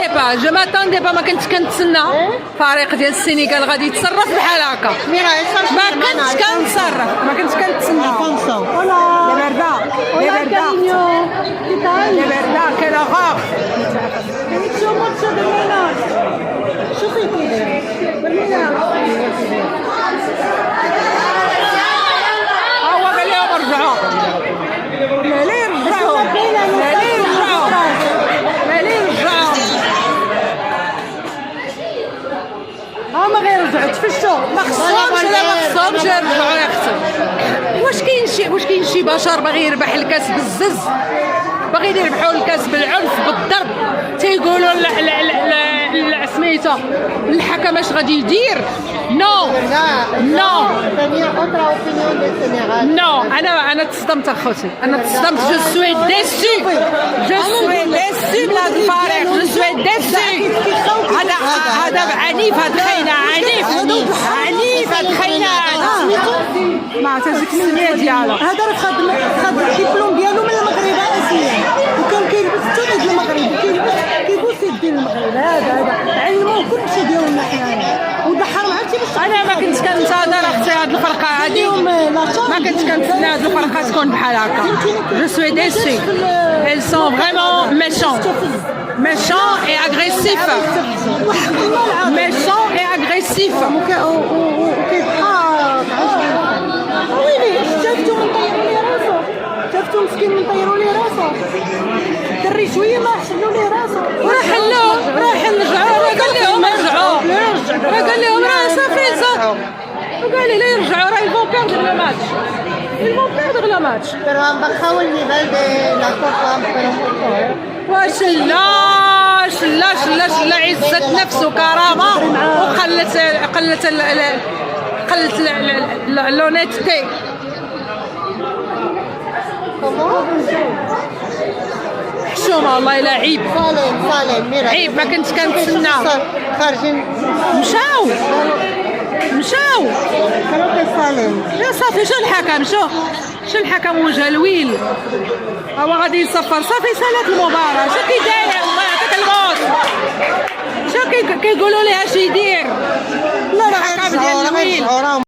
ديبا جو ماتوندي با، ما كنتش كنتسنى فريق ديال السينيغال غادي يتصرف بحال هكا. ما كنتش كنتصرف، ما كنتش كنتسنى. De verdad, qué horror. هو قال لهم ارجعوا. لا يرجعوا، ما غيرجعوا. تفشوا، ما خصهمش يرجعوا يا اختي. واش كاين شي بشر باغي يربح الكاس بالزز، باغيين يربحوا الكاس بالعنف بالضرب، تيقولوا لا سميتو الحكم اش غادي يدير؟ نو انا تصدمت اخوتي، انا تصدمت. جو سوي ديسي من هذا الفريق، جو سوي ديسي. هذا عنيف، هذا خاينه عنيف، هذا خاينه ما عرفتش ديك السميه ديالو. هذا راه خد الدبلوم ديالو من المغرب اساسا، وكان كيلبس حتى يد المغرب، كيبوس يدين المغرب. هذا علموه كلشي ديالنا حنايا، وضحى عرفتي باش. انا ما كنت كنتظر اختي هاد الفرقه هادي، ما كنتش كنتسنى هاد الفرقه تكون بحال هكا. جو سوي ديسي. Elles sont vraiment méchants et agressifs. Méchants et agressifs. شفتو مسكين من طيروا ليه راسو، الدري شويه ما حلوا ليه راسو، وراه حلوه، راه رجعوا، راه قال لهم رجعوا، راه قال لهم راه صافي وقال لي لا يرجعوا، راه يفون بيردر لو ماتش، يفون بيردر لو ماتش. pero han bajado el nivel de la copa pero mucho. وشلا عزت نفس وكرامه، وقلت لونيتي. حشومه والله لا عيب، عيب. ما كنتش كنتسنى. خارجين مشاو يا صافي. شو الحكم وجه الويل، هو غادي يصفر صافي. سالات المباراة. شو كيداير الله يعطيك الموت؟ شو كيقولوا ليه اش يدير؟ لا الحكم ديال الويل.